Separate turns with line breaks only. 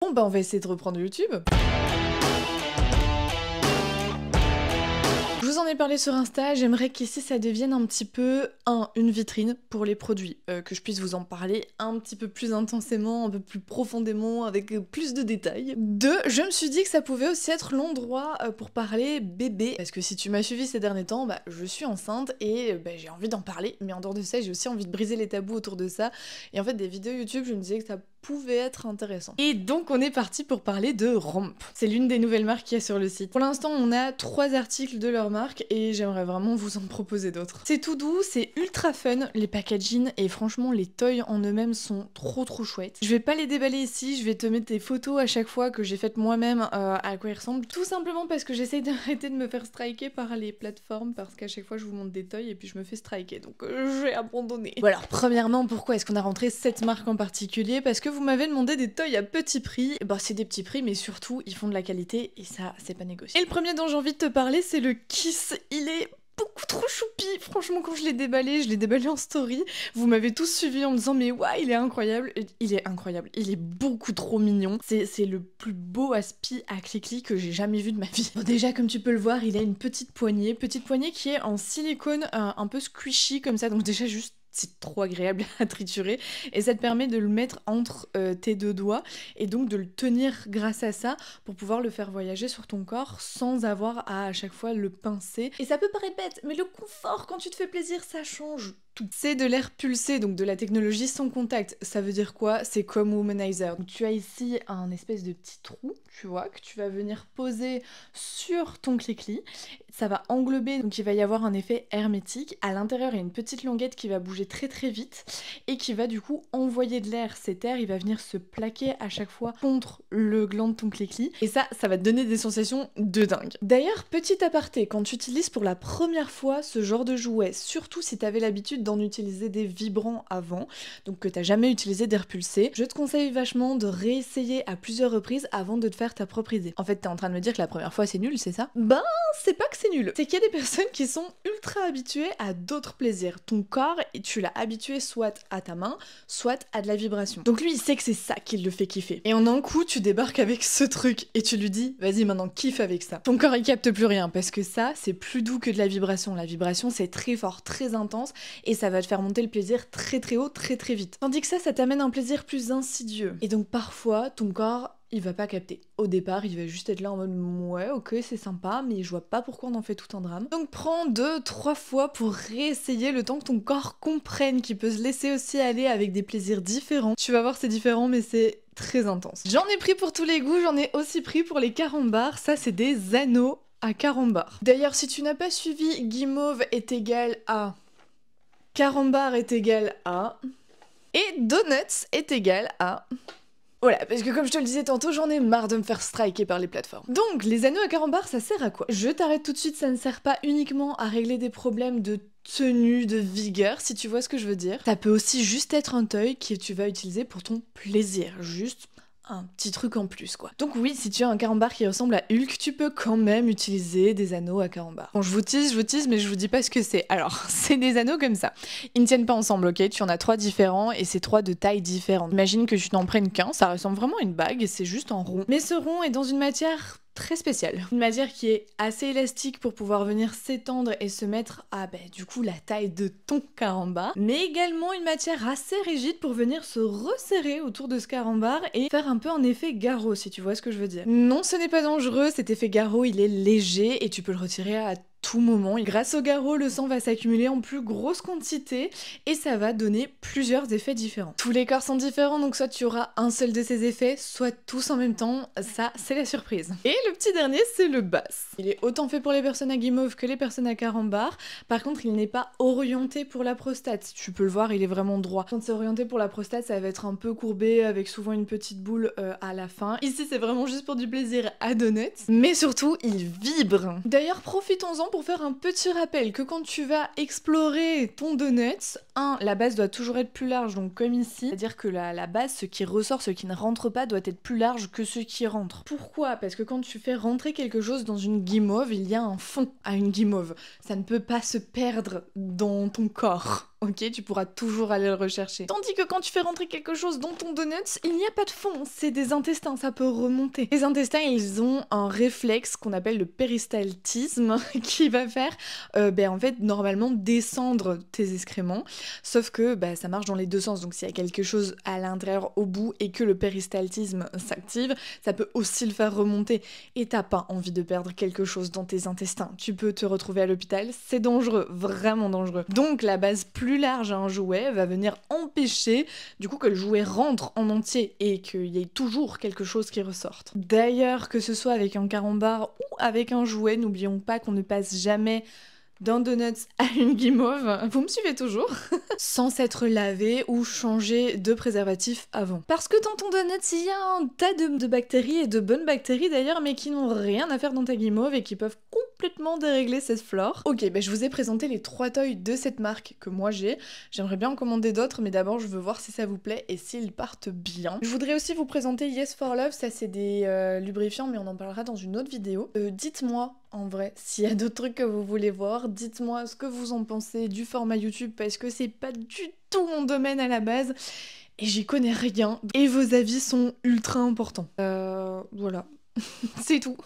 Bon bah on va essayer de reprendre YouTube. Je vous en ai parlé sur Insta, j'aimerais qu'ici ça devienne un petit peu une vitrine pour les produits, que je puisse vous en parler un petit peu plus intensément, un peu plus profondément, avec plus de détails. 2, je me suis dit que ça pouvait aussi être l'endroit pour parler bébé, parce que si tu m'as suivi ces derniers temps, bah, je suis enceinte et bah, j'ai envie d'en parler, mais en dehors de ça, j'ai aussi envie de briser les tabous autour de ça, et en fait des vidéos YouTube, je me disais que ça pouvait être intéressant. Et donc on est parti pour parler de Ramp. C'est l'une des nouvelles marques qu'il y a sur le site. Pour l'instant on a 3 articles de leur marque et j'aimerais vraiment vous en proposer d'autres. C'est tout doux, c'est ultra fun, les packaging et franchement les toys en eux-mêmes sont trop chouettes. Je vais pas les déballer ici, je vais te mettre des photos à chaque fois que j'ai faites moi-même à quoi ils ressemblent. Tout simplement parce que j'essaye d'arrêter de me faire striker par les plateformes parce qu'à chaque fois je vous montre des toys et puis je me fais striker donc je vais abandonner. Bon alors premièrement pourquoi est-ce qu'on a rentré cette marque en particulier? Parce que vous m'avez demandé des toys à petit prix. Bah c'est des petits prix mais surtout ils font de la qualité et ça c'est pas négociable. Et le premier dont j'ai envie de te parler c'est le Kiss. Il est beaucoup trop choupi, franchement quand je l'ai déballé en story, vous m'avez tous suivi en me disant mais ouais il est incroyable, il est beaucoup trop mignon, c'est le plus beau aspi à Clickly que j'ai jamais vu de ma vie. Bon, déjà comme tu peux le voir il a une petite poignée qui est en silicone un peu squishy comme ça, donc déjà juste c'est trop agréable à triturer et ça te permet de le mettre entre tes deux doigts et donc de le tenir grâce à ça pour pouvoir le faire voyager sur ton corps sans avoir à chaque fois le pincer. Et ça peut paraître bête, mais le confort quand tu te fais plaisir, ça change tout. C'est de l'air pulsé, donc de la technologie sans contact. Ça veut dire quoi? C'est comme Womanizer. Donc tu as ici un espèce de petit trou, tu vois, que tu vas venir poser sur ton Clickly. Ça va englober, donc il va y avoir un effet hermétique. À l'intérieur, il y a une petite languette qui va bouger très vite et qui va du coup envoyer de l'air. Cet air, il va venir se plaquer à chaque fois contre le gland de ton Clickly. Et ça va te donner des sensations de dingue. D'ailleurs, petit aparté, quand tu utilises pour la première fois ce genre de jouet, surtout si tu avais l'habitude d'en utiliser des vibrants avant, donc que t'as jamais utilisé d'air pulsé, je te conseille vachement de réessayer à plusieurs reprises avant de te faire ta propre idée. En fait, t'es en train de me dire que la première fois c'est nul, c'est ça? Ben, c'est pas que c'est nul. C'est qu'il y a des personnes qui sont ultra habituées à d'autres plaisirs. Ton corps, tu l'as habitué soit à ta main, soit à de la vibration. Donc lui, il sait que c'est ça qui le fait kiffer. Et en un coup, tu débarques avec ce truc et tu lui dis, vas-y maintenant kiffe avec ça. Ton corps, il capte plus rien parce que ça, c'est plus doux que de la vibration. La vibration, c'est très fort, très intense et ça va te faire monter le plaisir très haut, très vite. Tandis que ça t'amène un plaisir plus insidieux. Et donc parfois, ton corps il va pas capter. Au départ, il va juste être là en mode ouais, ok, c'est sympa, mais je vois pas pourquoi on en fait tout un drame. Donc prends 2-3 fois pour réessayer le temps que ton corps comprenne qu'il peut se laisser aussi aller avec des plaisirs différents. Tu vas voir, c'est différent, mais c'est très intense. J'en ai pris pour tous les goûts, j'en ai aussi pris pour les carambars. Ça, c'est des anneaux à carambar. D'ailleurs, si tu n'as pas suivi, guimauve est égal à... carambar est égal à... et donuts est égal à... Voilà, parce que comme je te le disais tantôt, j'en ai marre de me faire striker par les plateformes. Donc, les anneaux à carambar, ça sert à quoi? Je t'arrête tout de suite, ça ne sert pas uniquement à régler des problèmes de tenue, de vigueur, si tu vois ce que je veux dire. Ça peut aussi juste être un toy que tu vas utiliser pour ton plaisir, juste un petit truc en plus quoi. Donc oui, si tu as un carambar qui ressemble à Hulk, tu peux quand même utiliser des anneaux à carambar. Bon, je vous tease, mais je vous dis pas ce que c'est. Alors, c'est des anneaux comme ça. Ils ne tiennent pas ensemble, ok? Tu en as 3 différents et c'est 3 de tailles différentes. Imagine que tu n'en prennes qu'un, ça ressemble vraiment à une bague et c'est juste en rond. Mais ce rond est dans une matière très spéciale. Une matière qui est assez élastique pour pouvoir venir s'étendre et se mettre à du coup la taille de ton carambar, mais également une matière assez rigide pour venir se resserrer autour de ce carambar et faire un peu un effet garrot si tu vois ce que je veux dire. Non, ce n'est pas dangereux, cet effet garrot il est léger et tu peux le retirer à tout moment. Grâce au garrot, le sang va s'accumuler en plus grosse quantité et ça va donner plusieurs effets différents. Tous les corps sont différents, donc soit tu auras un seul de ces effets, soit tous en même temps. Ça, c'est la surprise. Et le petit dernier, c'est le bass. Il est autant fait pour les personnes à guimauve que les personnes à carambar. Par contre, il n'est pas orienté pour la prostate. Tu peux le voir, il est vraiment droit. Quand c'est orienté pour la prostate, ça va être un peu courbé avec souvent une petite boule à la fin. Ici, c'est vraiment juste pour du plaisir à donuts. Mais surtout, il vibre. D'ailleurs, profitons-en pour faire un petit rappel que quand tu vas explorer ton donut, la base doit toujours être plus large, donc comme ici, c'est-à-dire que la base, ce qui ressort, ce qui ne rentre pas, doit être plus large que ce qui rentre. Pourquoi? Parce que quand tu fais rentrer quelque chose dans une guimauve, il y a un fond à une guimauve. Ça ne peut pas se perdre dans ton corps. ok, tu pourras toujours aller le rechercher. Tandis que quand tu fais rentrer quelque chose dans ton donut, il n'y a pas de fond, c'est des intestins, ça peut remonter. Les intestins, ils ont un réflexe qu'on appelle le péristaltisme qui va faire, en fait, normalement descendre tes excréments, sauf que ça marche dans les deux sens, donc s'il y a quelque chose à l'intérieur au bout et que le péristaltisme s'active, ça peut aussi le faire remonter. Et t'as pas envie de perdre quelque chose dans tes intestins. Tu peux te retrouver à l'hôpital, c'est dangereux, vraiment dangereux. Donc la base plus large à un jouet va venir empêcher du coup que le jouet rentre en entier et qu'il y ait toujours quelque chose qui ressorte. D'ailleurs, que ce soit avec un carambar ou avec un jouet, n'oublions pas qu'on ne passe jamais d'un donut à une guimauve, vous me suivez toujours, sans s'être lavé ou changé de préservatif avant. Parce que dans ton donut, il y a un tas de bactéries, et de bonnes bactéries d'ailleurs, mais qui n'ont rien à faire dans ta guimauve et qui peuvent complètement dérégler cette flore. Ok, je vous ai présenté les 3 toys de cette marque que moi j'ai. J'aimerais bien en commander d'autres, mais d'abord je veux voir si ça vous plaît et s'ils partent bien. Je voudrais aussi vous présenter Yes for Love, ça c'est des lubrifiants, mais on en parlera dans une autre vidéo. Dites-moi en vrai, s'il y a d'autres trucs que vous voulez voir, dites-moi ce que vous en pensez du format YouTube parce que c'est pas du tout mon domaine à la base et j'y connais rien et vos avis sont ultra importants. Voilà, c'est tout.